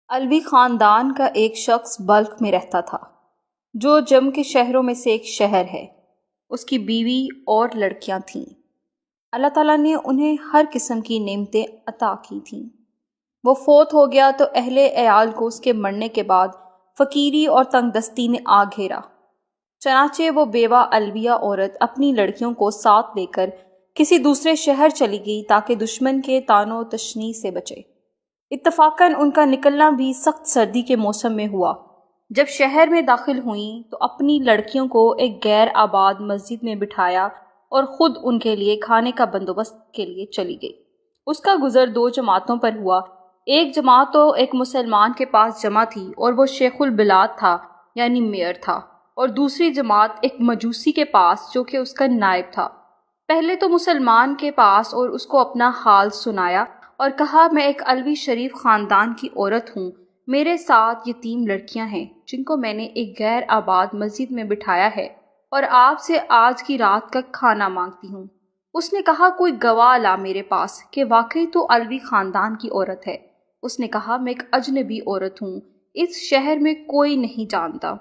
الوی خاندان کا ایک شخص بلخ میں رہتا تھا جو جم کے شہروں میں سے ایک شہر ہے۔ اس کی بیوی اور لڑکیاں تھیں۔ اللہ تعالیٰ نے انہیں ہر قسم کی نعمتیں عطا کی تھیں۔ وہ فوت ہو گیا تو اہل عیال کو اس کے مرنے کے بعد فقیری اور تنگ دستی نے آ گھیرا۔ چنانچہ وہ بیوہ الویہ عورت اپنی لڑکیوں کو ساتھ لے کر کسی دوسرے شہر چلی گئی تاکہ دشمن کے طعن و تشنیع سے بچے۔ اتفاقاً ان کا نکلنا بھی سخت سردی کے موسم میں ہوا۔ جب شہر میں داخل ہوئیں تو اپنی لڑکیوں کو ایک غیر آباد مسجد میں بٹھایا اور خود ان کے لیے کھانے کا بندوبست کے لیے چلی گئی۔ اس کا گزر دو جماعتوں پر ہوا۔ ایک جماعت تو ایک مسلمان کے پاس جمع تھی اور وہ شیخ البلاد تھا یعنی میئر تھا، اور دوسری جماعت ایک مجوسی کے پاس جو کہ اس کا نائب تھا۔ پہلے تو مسلمان کے پاس اور اس کو اپنا حال سنایا اور کہا، میں ایک الوی شریف خاندان کی عورت ہوں، میرے ساتھ یتیم لڑکیاں ہیں جن کو میں نے ایک غیر آباد مسجد میں بٹھایا ہے اور آپ سے آج کی رات کا کھانا مانگتی ہوں۔ اس نے کہا، کوئی گواہ لا میرے پاس کہ واقعی تو الوی خاندان کی عورت ہے۔ اس نے کہا، میں ایک اجنبی عورت ہوں، اس شہر میں کوئی نہیں جانتا۔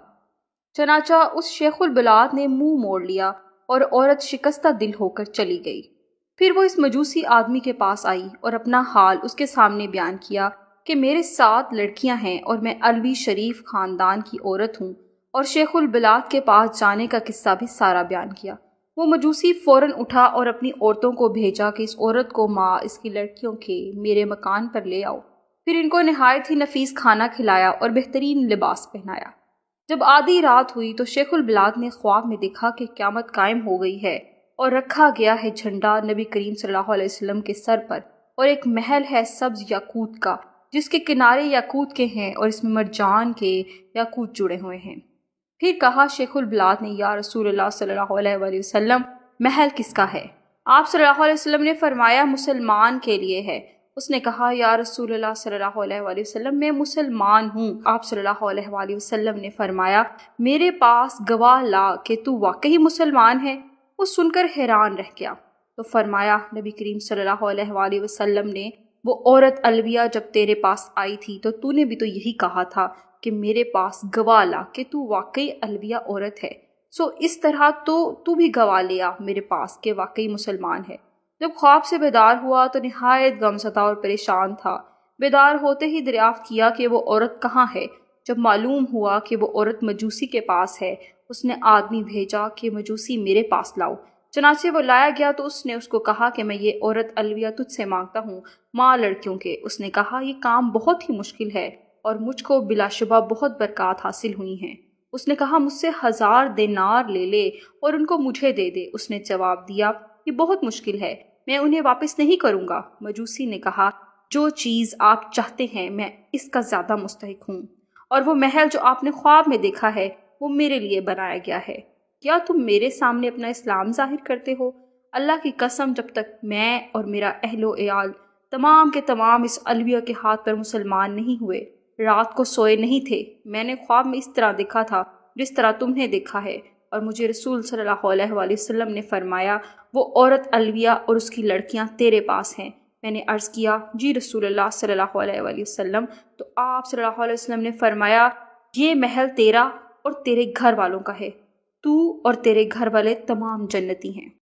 چنانچہ اس شیخ البلاد نے منہ موڑ لیا اور عورت شکستہ دل ہو کر چلی گئی۔ پھر وہ اس مجوسی آدمی کے پاس آئی اور اپنا حال اس کے سامنے بیان کیا کہ میرے 7 لڑکیاں ہیں اور میں الوی شریف خاندان کی عورت ہوں، اور شیخ البلاد کے پاس جانے کا قصہ بھی سارا بیان کیا۔ وہ مجوسی فوراً اٹھا اور اپنی عورتوں کو بھیجا کہ اس عورت کو ماں اس کی لڑکیوں کے میرے مکان پر لے آؤ۔ پھر ان کو نہایت ہی نفیس کھانا کھلایا اور بہترین لباس پہنایا۔ جب آدھی رات ہوئی تو شیخ البلاد نے خواب میں دیکھا کہ قیامت قائم ہو گئی ہے اور رکھا گیا ہے جھنڈا نبی کریم صلی اللہ علیہ وسلم کے سر پر، اور ایک محل ہے سبز یاقوت کا جس کے کنارے یاقوت کے ہیں اور اس میں مرجان کے یاقوت جڑے ہوئے ہیں۔ پھر کہا شیخ البلاد نے، یا رسول اللہ صلی اللہ علیہ وآلہ وسلم، محل کس کا ہے؟ آپ صلی اللہ علیہ وسلم نے فرمایا، مسلمان کے لیے ہے۔ اس نے کہا، یا رسول اللہ صلی اللہ علیہ وآلہ وسلم، میں مسلمان ہوں۔ آپ صلی اللہ علیہ وآلہ وسلم نے فرمایا، میرے پاس گواہ لا کہ تو واقعی مسلمان ہے۔ وہ سن کر حیران رہ گیا تو فرمایا، نبی کریم صلی اللہ علیہ وآلہ وسلم نے، وہ عورت الویہ جب تیرے پاس آئی تھی تو تو نے بھی تو یہی کہا تھا کہ میرے پاس گواہ لا کہ تو واقعی الویہ عورت ہے، سو اس طرح تو بھی گواہ لیا میرے پاس کہ واقعی مسلمان ہے۔ جب خواب سے بیدار ہوا تو نہایت غمزدہ اور پریشان تھا۔ بیدار ہوتے ہی دریافت کیا کہ وہ عورت کہاں ہے۔ جب معلوم ہوا کہ وہ عورت مجوسی کے پاس ہے، اس نے آدمی بھیجا کہ مجوسی میرے پاس لاؤ۔ چنانچہ وہ لایا گیا تو اس نے اس کو کہا کہ میں یہ عورت الویہ تجھ سے مانگتا ہوں، ماں لڑکیوں کے۔ اس نے کہا، یہ کام بہت ہی مشکل ہے اور مجھ کو بلا شبہ بہت برکات حاصل ہوئی ہیں۔ اس نے کہا، مجھ سے 1000 دینار لے لے اور ان کو مجھے دے دے۔ اس نے جواب دیا، یہ بہت مشکل ہے، میں انہیں واپس نہیں کروں گا۔ مجوسی نے کہا، جو چیز آپ چاہتے ہیں میں اس کا زیادہ مستحق ہوں، اور وہ محل جو آپ نے خواب میں دیکھا ہے وہ میرے لیے بنایا گیا ہے۔ کیا تم میرے سامنے اپنا اسلام ظاہر کرتے ہو؟ اللہ کی قسم، جب تک میں اور میرا اہل و عیال تمام کے تمام اس الویہ کے ہاتھ پر مسلمان نہیں ہوئے، رات کو سوئے نہیں تھے۔ میں نے خواب میں اس طرح دیکھا تھا جس طرح تم نے دیکھا ہے، اور مجھے رسول صلی اللہ علیہ وآلہ وسلم نے فرمایا، وہ عورت الویہ اور اس کی لڑکیاں تیرے پاس ہیں۔ میں نے عرض کیا، جی رسول اللہ صلی اللہ علیہ وآلہ وسلم۔ تو آپ صلی اللہ علیہ وسلم نے فرمایا، یہ محل تیرا اور تیرے گھر والوں کا ہے، تو اور تیرے گھر والے تمام جنتی ہیں۔